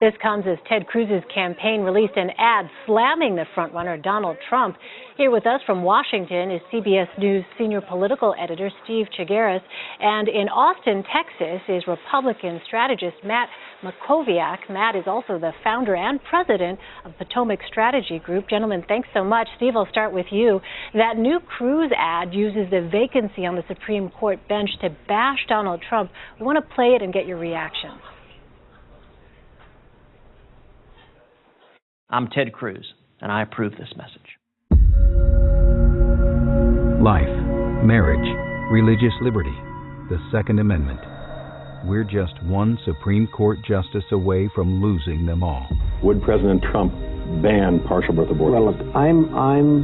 This comes as Ted Cruz's campaign released an ad slamming the frontrunner Donald Trump. Here with us from Washington is CBS News senior political editor Steve Chigueras. And in Austin, Texas, is Republican strategist Matt Mackowiak. Matt is also the founder and president of Potomac Strategy Group. Gentlemen, thanks so much. Steve, I'll start with you. That new Cruz ad uses the vacancy on the Supreme Court bench to bash Donald Trump. We want to play it and get your reaction. I'm Ted Cruz, and I approve this message. Life, marriage, religious liberty, the Second Amendment. We're just one Supreme Court justice away from losing them all. Would President Trump ban partial birth abortion? Well, look, I'm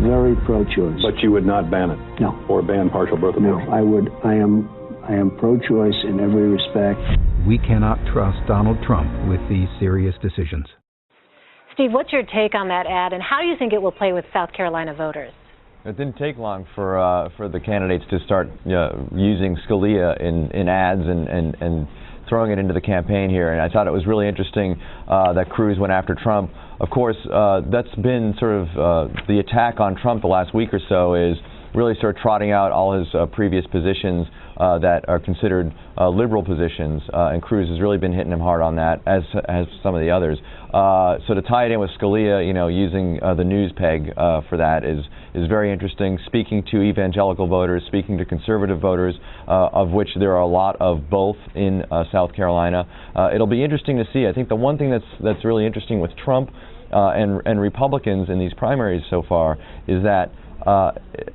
very pro-choice. But you would not ban it? No. Or ban partial birth abortion? No, I would. I am pro-choice in every respect. We cannot trust Donald Trump with these serious decisions. Steve, what's your take on that ad, and how do you think it will play with South Carolina voters? It didn't take long for the candidates to start using Scalia in ads and throwing it into the campaign here. And I thought it was really interesting that Cruz went after Trump. Of course, that's been sort of the attack on Trump the last week or so, is really sort of trotting out all his previous positions that are considered liberal positions, and Cruz has really been hitting him hard on that, as some of the others. So to tie it in with Scalia, using the news peg for that is very interesting. Speaking to evangelical voters, speaking to conservative voters, of which there are a lot of both in South Carolina. It'll be interesting to see. I think the one thing that's really interesting with Trump and Republicans in these primaries so far is that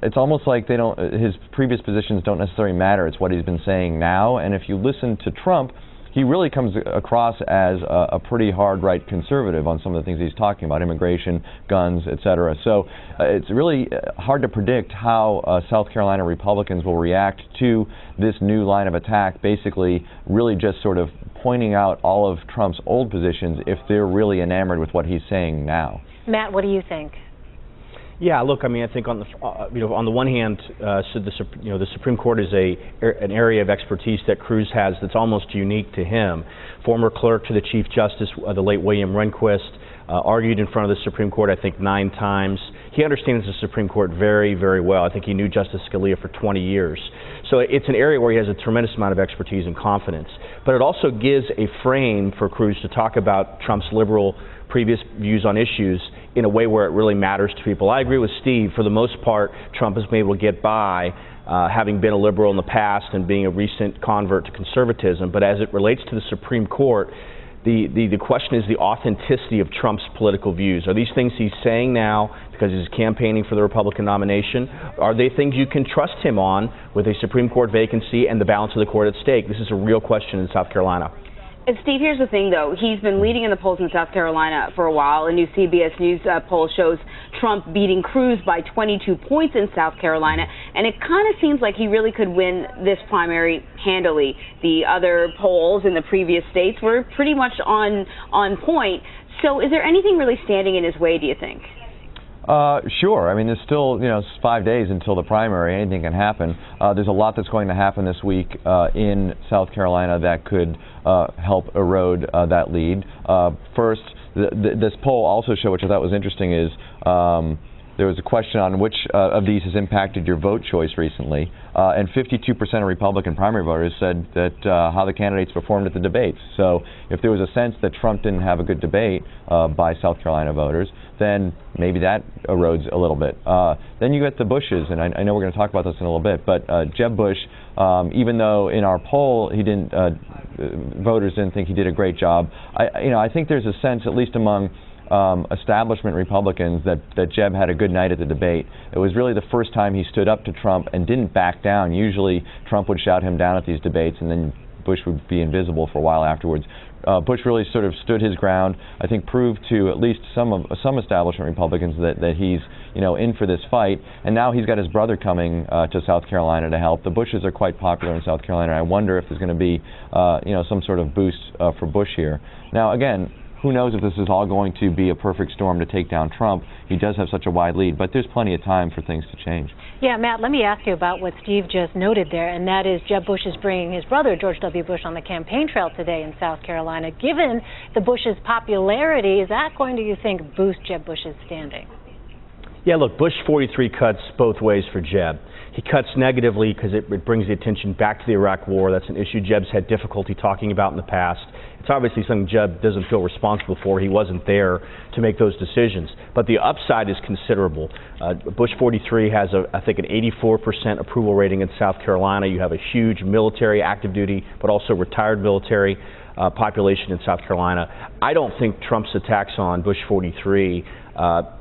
it's almost like his previous positions don't necessarily matter. It's what he's been saying now. And if you listen to Trump, he really comes across as a pretty hard right conservative on some of the things he's talking about: immigration, guns, etc. So it's really hard to predict how South Carolina Republicans will react to this new line of attack, basically really just sort of pointing out all of Trump's old positions if they're really enamored with what he's saying now. Matt, what do you think? Yeah, look, I mean, I think on the one hand, so the Supreme Court is an area of expertise that Cruz has that's almost unique to him. Former clerk to the Chief Justice, the late William Rehnquist, argued in front of the Supreme Court, I think, 9 times. He understands the Supreme Court very, very well. I think he knew Justice Scalia for 20 years. So it's an area where he has a tremendous amount of expertise and confidence. But it also gives a frame for Cruz to talk about Trump's liberal previous views on issues in a way where it really matters to people. I agree with Steve. For the most part, Trump has been able to get by having been a liberal in the past and being a recent convert to conservatism. But as it relates to the Supreme Court, the question is the authenticity of Trump's political views. Are these things he's saying now because he's campaigning for the Republican nomination? Are they things you can trust him on with a Supreme Court vacancy and the balance of the court at stake? This is a real question in South Carolina. And Steve, here's the thing, though. He's been leading in the polls in South Carolina for a while. A new CBS News poll shows Trump beating Cruz by 22 points in South Carolina. And it kind of seems like he really could win this primary handily. The other polls in the previous states were pretty much on point. So is there anything really standing in his way, do you think? Sure. I mean, there's still, 5 days until the primary. Anything can happen. There's a lot that's going to happen this week in South Carolina that could help erode that lead. First, this poll also showed, which I thought was interesting, is there was a question on which of these has impacted your vote choice recently, and 52% of Republican primary voters said that how the candidates performed at the debates. So if there was a sense that Trump didn't have a good debate by South Carolina voters, then maybe that erodes a little bit. Then you get the Bushes, and I know we're going to talk about this in a little bit, but Jeb Bush, even though in our poll he didn't, voters didn't think he did a great job, I think there's a sense, at least among establishment Republicans, that Jeb had a good night at the debate. It was really the first time he stood up to Trump and didn't back down. Usually Trump would shout him down at these debates, and then Bush would be invisible for a while afterwards. Bush really sort of stood his ground. I think proved to at least some establishment Republicans that he's in for this fight. And now he's got his brother coming to South Carolina to help. The Bushes are quite popular in South Carolina. I wonder if there's going to be some sort of boost for Bush here. Now again, Who knows if this is all going to be a perfect storm to take down Trump. He does have such a wide lead, but there's plenty of time for things to change. Yeah, Matt, let me ask you about what Steve just noted there, and that is Jeb Bush is bringing his brother, George W. Bush, on the campaign trail today in South Carolina. Given the Bush's popularity, is that going to, you think, boost Jeb Bush's standing? Yeah, look, Bush 43 cuts both ways for Jeb. He cuts negatively because it brings the attention back to the Iraq War. That's an issue Jeb's had difficulty talking about in the past. It's obviously something Jeb doesn't feel responsible for. He wasn't there to make those decisions. But the upside is considerable. Bush 43 has, I think, an 84% approval rating in South Carolina. You have a huge military, active duty, but also retired military population in South Carolina. I don't think Trump's attacks on Bush 43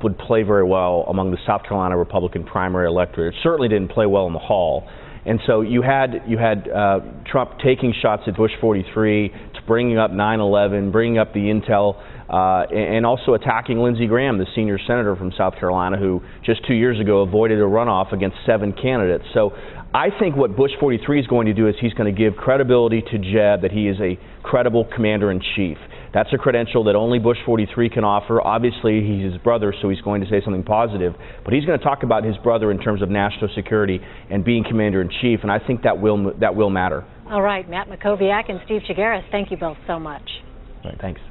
would play very well among the South Carolina Republican primary electorate. It certainly didn't play well in the hall. And so you had Trump taking shots at Bush 43, to bringing up 9/11, bringing up the intel, and also attacking Lindsey Graham, the senior senator from South Carolina, who just 2 years ago avoided a runoff against 7 candidates. So I think what Bush 43 is going to do is he's going to give credibility to Jeb that he is a credible commander-in-chief. That's a credential that only Bush 43 can offer. Obviously, he's his brother, so he's going to say something positive. But he's going to talk about his brother in terms of national security and being commander-in-chief, and I think that will matter. All right, Matt Mackowiak and Steve Chigueras, thank you both so much. All right, thanks.